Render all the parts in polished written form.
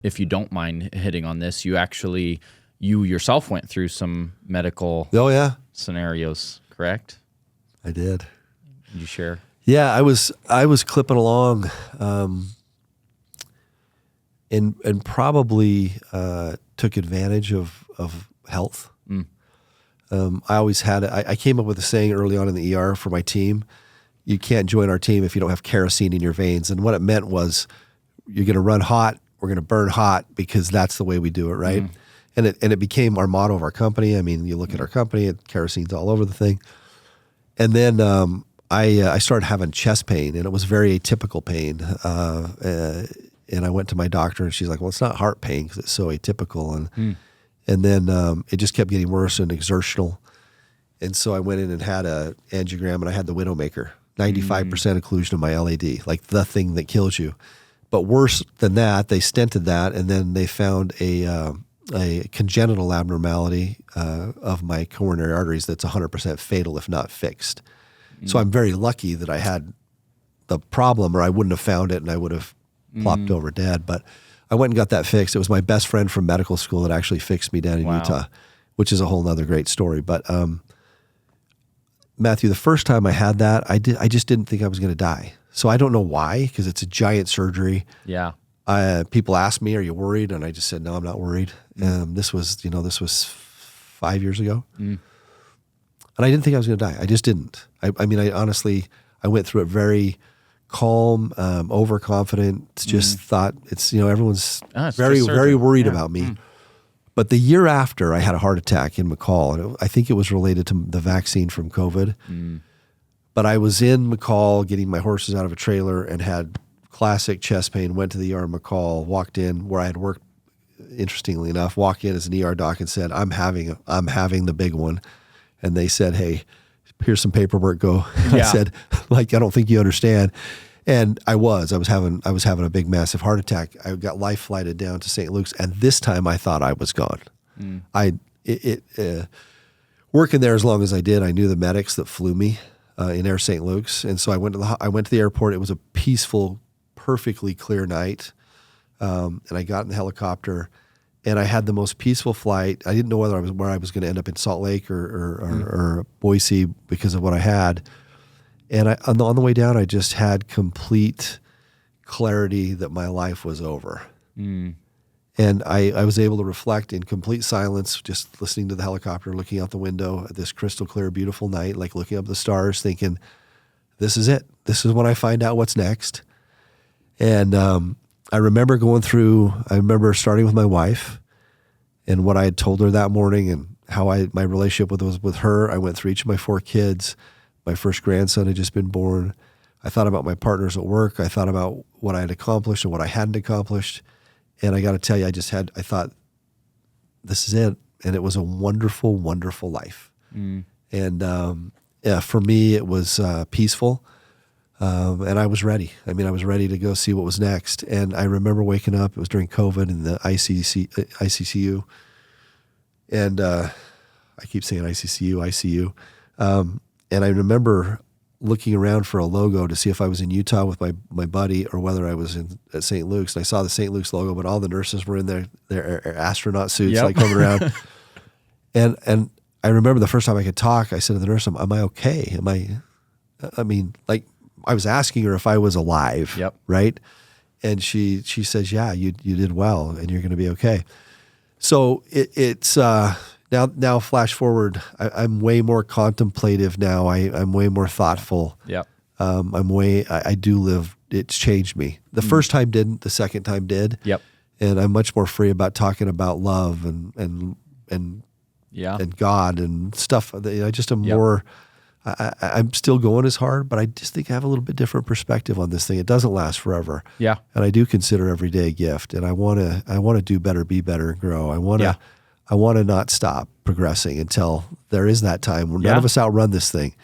if you don't mind hitting on this, you yourself went through some medical scenarios, correct? I did. Did you share? Yeah, I was clipping along, and probably took advantage of health. I always had I came up with a saying early on in the ER for my team: you can't join our team if you don't have kerosene in your veins. And what it meant was, you're going to run hot, we're going to burn hot, because that's the way we do it, right? And it became our motto of our company. I mean, you look at our company, kerosene's all over the thing. And then I started having chest pain, and it was very atypical pain. And I went to my doctor, and she's like, well, it's not heart pain because it's so atypical. And then it just kept getting worse and exertional. And so I went in and had a angiogram, and I had the Widowmaker, 95% occlusion of my LAD, like the thing that kills you. But worse than that, they stented that, and then they found a congenital abnormality of my coronary arteries that's 100% fatal if not fixed. So I'm very lucky that I had the problem, or I wouldn't have found it and I would have plopped over dead. But I went and got that fixed. It was my best friend from medical school that actually fixed me down in Utah, which is a whole nother great story. But Matthew, the first time I had that, I just didn't think I was going to die. So I don't know why, because it's a giant surgery. Yeah. People asked me, "Are you worried?" And I just said, "No, I'm not worried." This was 5 years ago, and I didn't think I was going to die. I just didn't. I mean, I honestly went through it very calm, overconfident. Just thought it's everyone's very worried about me. But the year after, I had a heart attack in McCall, and I think it was related to the vaccine from COVID. But I was in McCall getting my horses out of a trailer and had classic chest pain, went to the ER in McCall, walked in where I had worked, interestingly enough, walked in as an ER doc and said, I'm having the big one. And they said, "Hey, here's some paperwork, go." I said, I don't think you understand. And I was having a big, massive heart attack. I got life flighted down to St. Luke's, and this time I thought I was gone. Working there as long as I did, I knew the medics that flew me in Air St. Luke's. And so I went to the airport. It was a peaceful, perfectly clear night. And I got in the helicopter, and I had the most peaceful flight. I didn't know where I was going to end up in Salt Lake or Boise because of what I had. And on the way down, I just had complete clarity that my life was over. And I was able to reflect in complete silence, just listening to the helicopter, looking out the window at this crystal clear, beautiful night, like looking up at the stars, thinking, this is it. This is when I find out what's next. And I remember starting with my wife and what I had told her that morning, and how my relationship was with her. I went through each of my 4 kids. My first grandson had just been born. I thought about my partners at work. I thought about what I had accomplished and what I hadn't accomplished. And I got to tell you, I thought, this is it. And it was a wonderful, wonderful life. And for me, it was peaceful. And I was ready. I mean, I was ready to go see what was next. And I remember waking up, it was during COVID in the ICCU. And I keep saying ICU. And I remember looking around for a logo to see if I was in Utah with my buddy or whether I was at St. Luke's. And I saw the St. Luke's logo, but all the nurses were in their astronaut suits, like coming around. And I remember the first time I could talk, I said to the nurse, am I okay? I was asking her if I was alive, right? And she says, yeah, you did well, and you're going to be okay. So it's now flash forward. I'm way more contemplative now. I'm way more thoughtful. I do live. It's changed me. The first time didn't. The second time did. And I'm much more free about talking about love and God and stuff. I just am more. I'm still going as hard, but I just think I have a little bit different perspective on this thing. It doesn't last forever. And I do consider every day a gift, and I want to do better, be better, and grow. I want to not stop progressing until there is that time where none of us outrun this thing.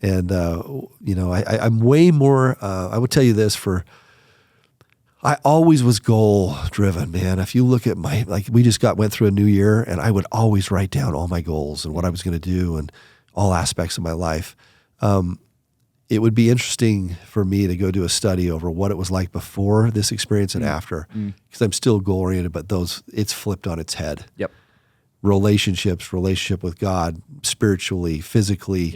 And I'm way more. I would tell you this: I always was goal driven, man. If you look at we just went through a new year, and I would always write down all my goals and what I was going to do and all aspects of my life. it would be interesting for me to go do a study over what it was like before this experience and after, because I'm still goal oriented, but it's flipped on its head. Yep. Relationship with God, spiritually, physically,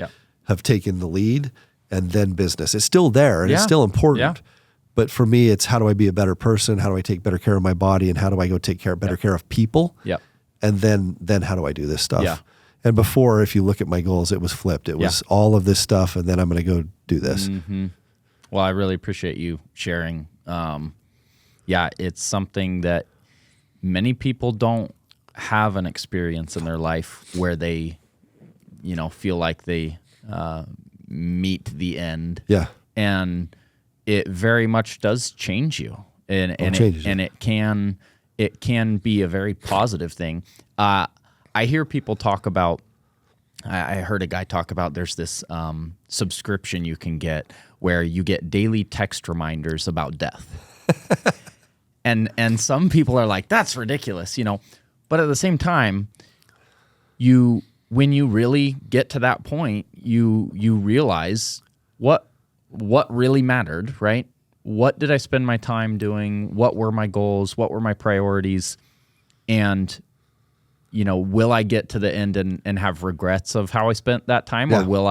have taken the lead, and then business. It's still there and it's still important. Yeah. But for me, it's how do I be a better person? How do I take better care of my body? And how do I go take better care of people? Yep. And then how do I do this stuff? Yeah. And before, if you look at my goals, it was flipped. It was all of this stuff, and then I'm going to go do this. Mm-hmm. Well, I really appreciate you sharing. It's something that many people don't have an experience in their life where they, feel like they meet the end. Yeah. And it very much does change you. And it can be a very positive thing. I hear people talk about, I heard a guy talk about there's this subscription you can get where you get daily text reminders about death. and some people are like, that's ridiculous, But at the same time, when you really get to that point, you realize what really mattered, right? What did I spend my time doing? What were my goals? What were my priorities? And will I get to the end and have regrets of how I spent that time, or will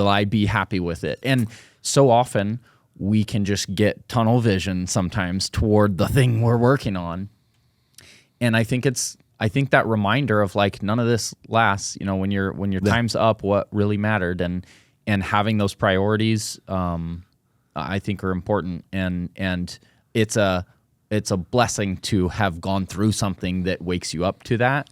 I be happy with it? And so often we can just get tunnel vision sometimes toward the thing we're working on. And I think that reminder of like none of this lasts. When your time's up, what really mattered, and having those priorities, I think are important. And it's a blessing to have gone through something that wakes you up to that.